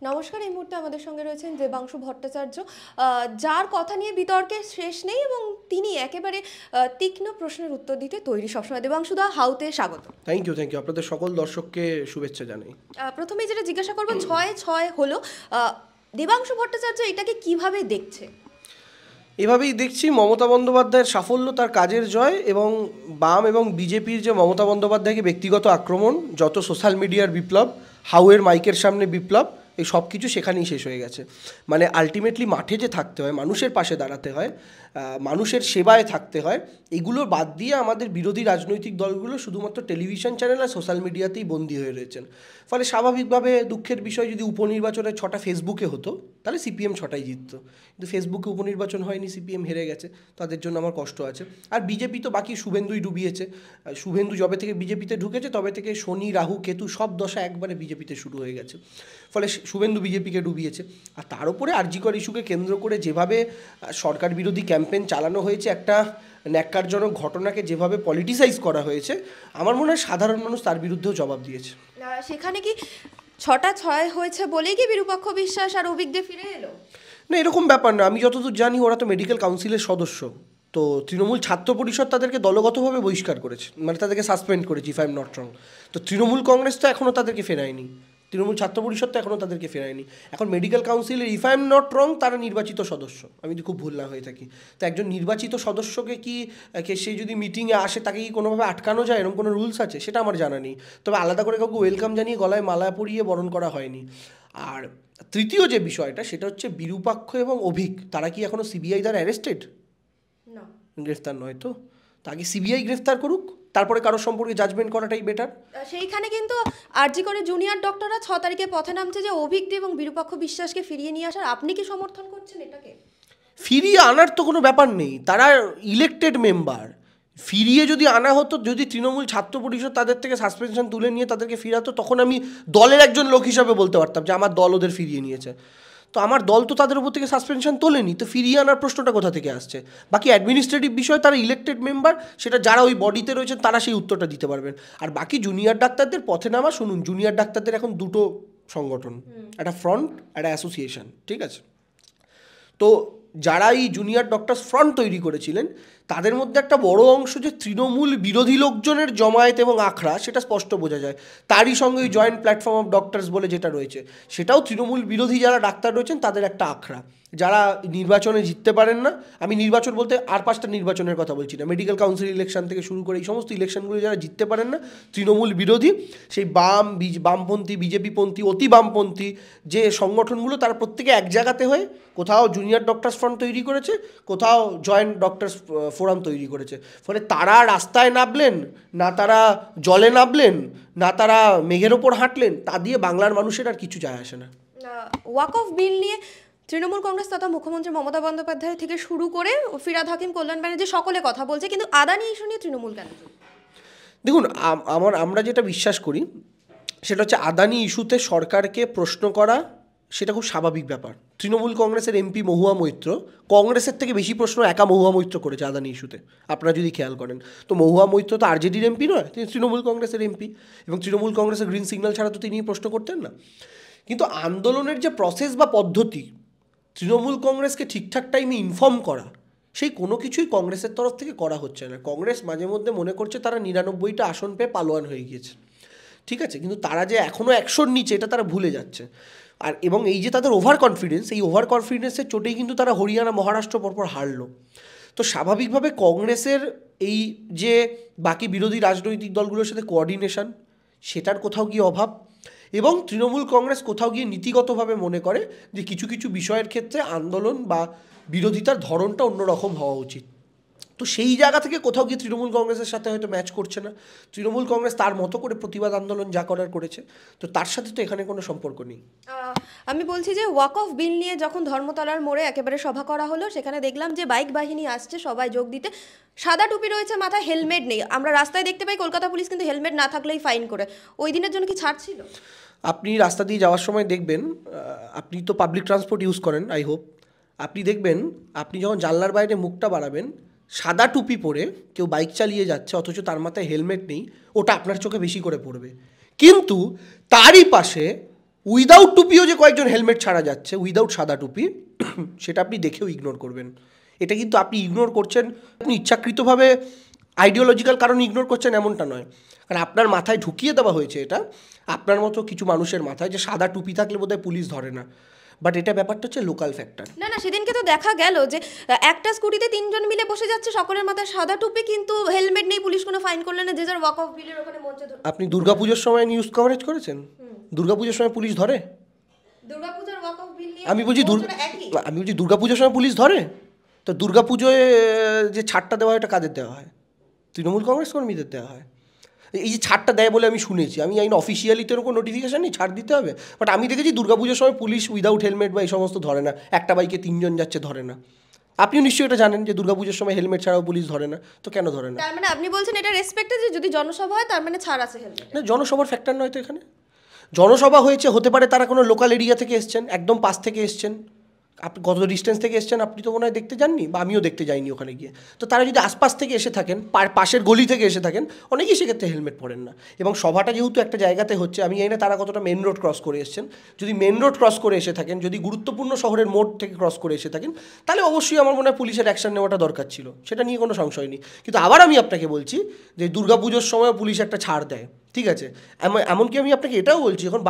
নমস্কার, এই মুহূর্তে আমাদের সঙ্গে রয়েছেন দেবাংশু ভট্টাচার্য, যার কথা নিয়ে বিতর্কের শেষ নেই এবং তিনি একেবারে তীক্ষ্ণ প্রশ্নের উত্তর দিতে তৈরি সবসময়। দেবাংশু দা, হাউতে স্বাগত। Thank you. আপনাদের সকল দর্শককে শুভেচ্ছা জানাই। প্রথমেই যেটা জিজ্ঞাসা করবো, 6-6 হলো, দেবাংশু ভট্টাচার্য এটাকে কিভাবে দেখছে? এভাবেই দেখছি মমতা বন্দ্যোপাধ্যায়ের সাফল্য তার কাজের জয়, এবং বাম এবং বিজেপির যে মমতা বন্দ্যোপাধ্যায়কে ব্যক্তিগত আক্রমণ, যত সোশ্যাল মিডিয়ার বিপ্লব, হাউয়ের মাইকের সামনে বিপ্লব, এই সব কিছু সেখানেই শেষ হয়ে গেছে। মানে আলটিমেটলি মাঠে যে থাকতে হয়, মানুষের পাশে দাঁড়াতে হয়, মানুষের সেবায় থাকতে হয়, এগুলো বাদ দিয়ে আমাদের বিরোধী রাজনৈতিক দলগুলো শুধুমাত্র টেলিভিশন চ্যানেল আর সোশ্যাল মিডিয়াতেই বন্দী হয়ে রয়েছেন। ফলে স্বাভাবিকভাবে দুঃখের বিষয়, যদি উপনির্বাচনে 6টা ফেসবুকে হতো তাহলে সিপিএম 6টাই জিততো, কিন্তু ফেসবুকে উপনির্বাচন হয়নি, সিপিএম হেরে গেছে, তাদের জন্য আমার কষ্ট আছে। আর বিজেপি তো বাকি শুভেন্দুই ডুবিয়েছে। শুভেন্দু যবে থেকে বিজেপিতে ঢুকেছে তবে থেকে শনি, রাহু, কেতু সব দশা একবারে বিজেপিতে শুরু হয়ে গেছে, ফলে শুভেন্দু বিজেপিকে ডুবিয়েছে। আর তার উপরে আরজিকর ইস্যুকে কেন্দ্র করে যেভাবে সরকার বিরোধী ক্যাম্পেইন চালানো হয়েছে, একটা ন্যাক্কারজনক ঘটনাকে যেভাবে পলিটিসাইজ করা হয়েছে, আমার মনে হয় সাধারণ মানুষ তার বিরুদ্ধেও জবাব দিয়েছে। সেখানে কি 6টা-6 হয়েছে বলেই কি বিরূপাক্ষ বিশ্বাস আর অভিজ্ঞ ফিরে এলো? না, এরকম ব্যাপার না। আমি যতদূর জানি ওরা তো মেডিকেল কাউন্সিলের সদস্য, তো তৃণমূল ছাত্র পরিষদ তাদেরকে দলগতভাবে বহিষ্কার করেছে, মানে তাদেরকে সাসপেন্ড করেছে, if I am not wrong. তো তৃণমূল কংগ্রেস তো এখনও তাদেরকে ফেরায়নি, তৃণমূল ছাত্র পরিষদ তো এখনও তাদেরকে ফেরায়নি। এখন মেডিকেল কাউন্সিলের, if I am not wrong, তারা নির্বাচিত সদস্য, আমি যদি খুব ভুল না হয়ে থাকি। তো একজন নির্বাচিত সদস্যকে কি সে যদি মিটিংয়ে আসে তাকে কি কোনোভাবে আটকানো যায়, এরকম কোনো রুলস আছে? সেটা আমার জানা নেই। তবে আলাদা করে কাউকে ওয়েলকাম জানিয়ে গলায় মালা পরিয়ে বরণ করা হয়নি। আর তৃতীয় যে বিষয়টা, সেটা হচ্ছে বিরূপাক্ষ এবং অভিক, তারা কি এখনও সিবিআই দ্বারা অ্যারেস্টেড? না, গ্রেফতার নয় তো। তাকে সিবিআই গ্রেফতার করুক, তারপরে কারোর সম্পর্কে জাজমেন্ট করাটাই বেটার। সেইখানে কিন্তু আরজি করে জুনিয়র ডক্টররা 6 তারিখে পথে নামছে যে অভিজ্ঞ এবং বিরূপাক্ষ বিশ্বাসকে ফিরিয়ে নিয়ে আসার। আপনি কি সমর্থন করছেন এটাকে? ফিরিয়ে আনার তো কোনো ব্যাপার নেই, তারা ইলেকটেড মেম্বার। ফিরিয়ে যদি আনা হতো, যদি তৃণমূল ছাত্র পরিষদ তাদের থেকে সাসপেনশন তুলে নিয়ে তাদেরকে ফিরাতো, তখন আমি দলের একজন লোক হিসাবে বলতে পারতাম যে আমার দল ওদের ফিরিয়ে নিয়েছে। তো আমার দল তো তাদের উপর থেকে সাসপেনশন তোলেনি, তো ফিরিয়ে আনার প্রশ্নটা কোথা থেকে আসছে? বাকি অ্যাডমিনিস্ট্রেটিভ বিষয়, তারা ইলেকটেড মেম্বার, সেটা যারা ওই বডিতে রয়েছেন তারা সেই উত্তরটা দিতে পারবেন। আর বাকি জুনিয়র ডাক্তারদের পথে নামা, শুনুন, জুনিয়র ডাক্তারদের এখন দুটো সংগঠন, একটা ফ্রন্ট, একটা অ্যাসোসিয়েশন, ঠিক আছে? তো যারা এই জুনিয়র ডক্টরস ফ্রন্ট তৈরি করেছিলেন, তাদের মধ্যে একটা বড় অংশ যে তৃণমূল বিরোধী লোকজনের জমায়েত এবং আখড়া, সেটা স্পষ্ট বোঝা যায়। তারই সঙ্গে ওই জয়েন্ট প্ল্যাটফর্ম অফ ডক্টরস বলে যেটা রয়েছে, সেটাও তৃণমূল বিরোধী যারা ডাক্তার রয়েছেন তাদের একটা আখড়া, যারা নির্বাচনে জিততে পারেন না। আমি নির্বাচন বলতে আর 5টা নির্বাচনের কথা বলছি না, মেডিকেল কাউন্সিল ইলেকশন থেকে শুরু করে এই সমস্ত ইলেকশনগুলো যারা জিততে পারেন না, তৃণমূল বিরোধী, সেই বামপন্থী, বিজেপিপন্থী, অতি বামপন্থী যে সংগঠনগুলো, তারা প্রত্যেকে এক জায়গাতে হয়ে কোথাও জুনিয়র ডক্টরস ফ্রন্ট তৈরি করেছে, কোথাও জয়েন্ট ডক্টরস ফোরাম তৈরি করেছে। ফলে তারা রাস্তায় নামলেন না, তারা জলে নামলেন না, তারা মেঘের ওপর হাঁটলেন, তা দিয়ে বাংলার মানুষের আর কিছু যায় আসে না। ওয়াক অফ বিল নিয়ে তৃণমূল কংগ্রেস তথা মুখ্যমন্ত্রী মমতা বন্দ্যোপাধ্যায় থেকে শুরু করে ফিরহাদ হাকিম, কল্যাণ ব্যানার্জি সকলে কথা বলছে, কিন্তু আদানি ইস্যু নিয়ে তৃণমূল কেন? দেখুন, আমরা যেটা বিশ্বাস করি সেটা হচ্ছে, আদানি ইস্যুতে সরকারকে প্রশ্ন করা সেটা খুব স্বাভাবিক ব্যাপার। তৃণমূল কংগ্রেসের এমপি মহুয়া মৈত্র কংগ্রেসের থেকে বেশি প্রশ্ন একা মহুয়া মৈত্র করেছে আদানি ইস্যুতে, আপনারা যদি খেয়াল করেন। তো মহুয়া মৈত্র তো আরজেডির এমপি নয়, তিনি তৃণমূল কংগ্রেসের এমপি, এবং তৃণমূল কংগ্রেসের গ্রিন সিগন্যাল ছাড়া তো তিনি প্রশ্ন করতেন না। কিন্তু আন্দোলনের যে প্রসেস বা পদ্ধতি, তৃণমূল কংগ্রেসকে ঠিকঠাক টাইমে ইনফর্ম করা, সেই কোনো কিছুই কংগ্রেসের তরফ থেকে করা হচ্ছে না। কংগ্রেস মাঝে মধ্যে মনে করছে তারা 99টা আসন পেয়ে পালোয়ান হয়ে গিয়েছে, ঠিক আছে, কিন্তু তারা যে এখনও 100-র নিচে এটা তারা ভুলে যাচ্ছে। আর এবং এই যে তাদের ওভার কনফিডেন্স, এই ওভার কনফিডেন্সের চোটেই কিন্তু তারা হরিয়ানা, মহারাষ্ট্র পরপর হারলো। তো স্বাভাবিকভাবে কংগ্রেসের এই যে বাকি বিরোধী রাজনৈতিক দলগুলোর সাথে কোঅর্ডিনেশন, সেটার কোথাও গিয়ে অভাব, এবং তৃণমূল কংগ্রেস কোথাও গিয়ে নীতিগতভাবে মনে করে যে কিছু কিছু বিষয়ের ক্ষেত্রে আন্দোলন বা বিরোধিতার ধরনটা অন্যরকম হওয়া উচিত। তো সেই জায়গা থেকে কোথাও গিয়ে তৃণমূল কংগ্রেসের সাথে হয়তো ম্যাচ করছে না। তৃণমূল কংগ্রেস তার মতো করে প্রতিবাদ আন্দোলন যা করার করেছে, তো তার সাথে তো এখানে কোনো সম্পর্ক নেই। আমি বলছি যে ওয়াক অফ বিল নিয়ে যখন ধর্মতলার মোড়ে একেবারে সভা করা হলো, সেখানে দেখলাম যে বাইক বাহিনী আসছে সবাই যোগ দিতে, সাদা টুপি রয়েছে, মাথায় হেলমেট নেই। আমরা রাস্তায় দেখতে পাই কলকাতা পুলিশ কিন্তু হেলমেট না থাকলেই ফাইন করে। ওই দিনের জন্য কি ছাড় ছিল? আপনি রাস্তা দিয়ে যাওয়ার সময় দেখবেন, আপনি তো পাবলিক ট্রান্সপোর্ট ইউজ করেন, আই হোপ, আপনি দেখবেন আপনি যখন জানলার বাইরে মুখটা বাড়াবেন, সাদা টুপি পরে কেউ বাইক চালিয়ে যাচ্ছে অথচ তার মাথায় হেলমেট নেই, ওটা আপনার চোখে বেশি করে পড়বে। কিন্তু তারই পাশে উইদাউট টুপিও যে কয়েকজন হেলমেট ছাড়া যাচ্ছে, উইদাউট সাদা টুপি, সেটা আপনি দেখেও ইগনোর করবেন। এটা কিন্তু আপনি ইগনোর করছেন, আপনি ইচ্ছাকৃতভাবে আইডিওলজিক্যাল কারণ ইগনোর করছেন এমনটা নয়, কারণ আপনার মাথায় ঢুকিয়ে দেওয়া হয়েছে এটা আপনার মতো কিছু মানুষের মাথায়, যে সাদা টুপি থাকলে বোধহয় পুলিশ ধরে না। বাট এটা ব্যাপারটা হচ্ছে লোকাল ফ্যাক্টর। না না, সেদিনকে তো দেখা গেল যে একটা স্কুটিতে 3 জন মিলে বসে যাচ্ছে, সকলের মাথায় সাদা টুপি, কিন্তু হেলমেট নেই, পুলিশ কোনো ফাইন করলেন না, যে যার ওয়াক অফ বিলের ওখানে মঞ্চে ধরে। আপনি দুর্গাপুজোর সময় নিউজ কভারেজ করেছেন? দুর্গাপুজোর সময় পুলিশ ধরে? দুর্গাপূজার ওয়াক অফ বিল নিয়ে আমি বলছি দুর্গাপুজোর সময় পুলিশ ধরে? তো দুর্গাপুজোয় যে ছাড়টা দেওয়া হয় এটা কাদের দেওয়া হয়? তৃণমূল কংগ্রেস কর্মীদের দেওয়া হয়। এই যে ছাড়টা দেয় বলে আমি শুনেছি, আমি জানি না অফিসিয়ালি তো এরকম নোটিফিকেশান নেই ছাড় দিতে হবে, বাট আমি দেখেছি দুর্গাপুজোর সময় পুলিশ উইদাউট হেলমেট বা এই সমস্ত ধরে না, একটা বাইকে 3 জন যাচ্ছে ধরে না। আপনিও নিশ্চয়ই এটা জানেন যে দুর্গাপুজোর সময় হেলমেট ছাড়াও পুলিশ ধরে না, তো কেন ধরে না? তার মানে আপনি বলছেন এটা রেসপেক্টে, যে যদি জনসভা হয় তার মানে ছাড় আছে হেলমেট? না, জনসভার ফ্যাক্টর নয় তো এখানে। জনসভা হয়েছে, হতে পারে তারা কোনো লোকাল এরিয়া থেকে এসছেন, একদম পাশ থেকে এসছেন, আপনি কত ডিস্টেন্স থেকে এসছেন আপনি তো মনে হয় দেখতে যাননি, বা আমিও দেখতে যাইনি ওখানে গিয়ে। তো তারা যদি আশপাশ থেকে এসে থাকেন, পাশের গলি থেকে এসে থাকেন, অনেকেই সেক্ষেত্রে হেলমেট পরেন না। এবং সভাটা যেহেতু একটা জায়গাতে হচ্ছে, আমি জানি না তারা কতটা মেন রোড ক্রস করে এসেছেন। যদি মেন রোড ক্রস করে এসে থাকেন, যদি গুরুত্বপূর্ণ শহরের মোড় থেকে ক্রস করে এসে থাকেন, তাহলে অবশ্যই আমার মনে হয় পুলিশের অ্যাকশন নেওয়াটা দরকার ছিল, সেটা নিয়ে কোনো সংশয় নেই। কিন্তু আবার আমি আপনাকে বলছি যে দুর্গাপুজোর সময় পুলিশ একটা ছাড় দেয়, ঠিক আছে। এমনকি আমি আপনাকে এটাও বলছি, যখন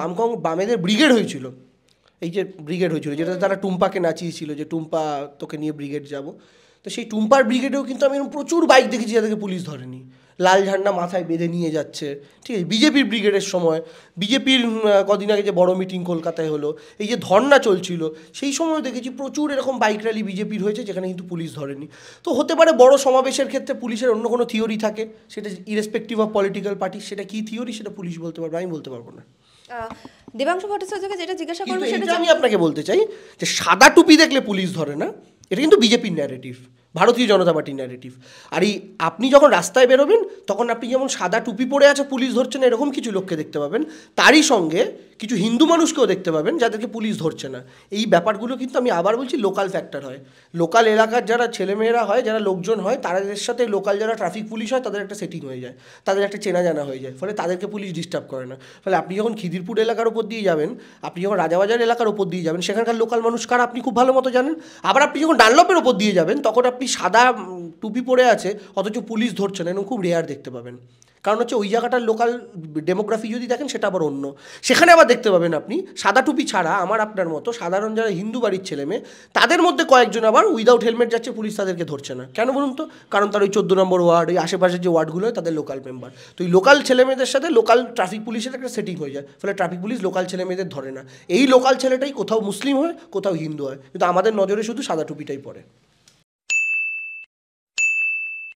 বামেদের ব্রিগেড হয়েছিল, এই যে ব্রিগেড হয়েছিল যেটা তারা টুম্পাকে নাচিয়েছিল, যে টুম্পা তোকে নিয়ে ব্রিগেড যাব, তো সেই টুম্পার ব্রিগেডেও কিন্তু আমি এরকম প্রচুর বাইক দেখেছি যাদেরকে পুলিশ ধরেনি, লাল ঝান্ডা মাথায় বেঁধে নিয়ে যাচ্ছে, ঠিক আছে। বিজেপির ব্রিগেডের সময়, বিজেপির কদিন আগে যে বড় মিটিং কলকাতায় হলো, এই যে ধর্না চলছিল, সেই সময় দেখেছি প্রচুর এরকম বাইক র্যালি বিজেপির হয়েছে যেখানে কিন্তু পুলিশ ধরেনি। তো হতে পারে বড় সমাবেশের ক্ষেত্রে পুলিশের অন্য কোনো থিওরি থাকে, সেটা ইরেসপেক্টিভ অফ পলিটিক্যাল পার্টি, সেটা কী থিওরি সেটা পুলিশ বলতে পারবে, আমি বলতে পারবো না। দেবাংশু ভট্টাচার্যকে যেটা জিজ্ঞাসা করবো কিন্তু সেটা এটা আমি আপনাকে বলতে চাই যে সাদা টুপি দেখলে পুলিশ ধরে না, এটা কিন্তু বিজেপির ন্যারেটিভ, ভারতীয় জনতা পার্টির ন্যারেটিভ। আর এই আপনি যখন রাস্তায় বেরোবেন তখন আপনি যেমন সাদা টুপি পরে আছে পুলিশ ধরছে না এরকম কিছু লোককে দেখতে পাবেন, তারই সঙ্গে কিছু হিন্দু মানুষকেও দেখতে পাবেন যাদেরকে পুলিশ ধরছে না। এই ব্যাপারগুলো কিন্তু আমি আবার বলছি লোকাল ফ্যাক্টর হয়, লোকাল এলাকার যারা ছেলেমেয়েরা হয়, যারা লোকজন হয়, তাদের সাথে লোকাল যারা ট্রাফিক পুলিশ হয় তাদের একটা সেটিং হয়ে যায়, তাদের একটা চেনা জানা হয়ে যায়, ফলে তাদেরকে পুলিশ ডিস্টার্ব করে না। ফলে আপনি যখন খিদিরপুর এলাকার ওপর দিয়ে যাবেন, আপনি যখন রাজাবাজার এলাকার ওপর দিয়ে যাবেন, সেখানকার লোকাল মানুষ কারা আপনি খুব ভালো মতো জানেন। আবার আপনি যখন ডানলপের ওপর দিয়ে যাবেন তখন আপনি সাদা টুপি পরে আছে অথচ পুলিশ ধরছে না, এরকম খুব রেয়ার দেখতে পাবেন। কারণ হচ্ছে ওই জায়গাটার লোকাল ডেমোগ্রাফি যদি দেখেন সেটা আবার অন্য, সেখানে আবার দেখতে পাবেন আপনি সাদা টুপি ছাড়া আমার আপনার মতো সাধারণ যারা হিন্দু বাড়ির ছেলে মেয়ে, তাদের মধ্যে কয়েকজন আবার উইদাউট হেলমেট যাচ্ছে, পুলিশ তাদেরকে ধরছে না। কেন বলুন তো? কারণ তার ওই 14 নম্বর ওয়ার্ড, ওই আশেপাশের যে ওয়ার্ডগুলো হয় তাদের লোকাল মেম্বার। তো এই লোকাল ছেলেমেয়েদের সাথে লোকাল ট্রাফিক পুলিশের একটা সেটিং হয়ে যায়, ফলে ট্রাফিক পুলিশ লোকাল ছেলেমেয়েদের ধরে না। এই লোকাল ছেলেটাই কোথাও মুসলিম হয়, কোথাও হিন্দু হয়, কিন্তু আমাদের নজরে শুধু সাদা টুপিটাই পড়ে।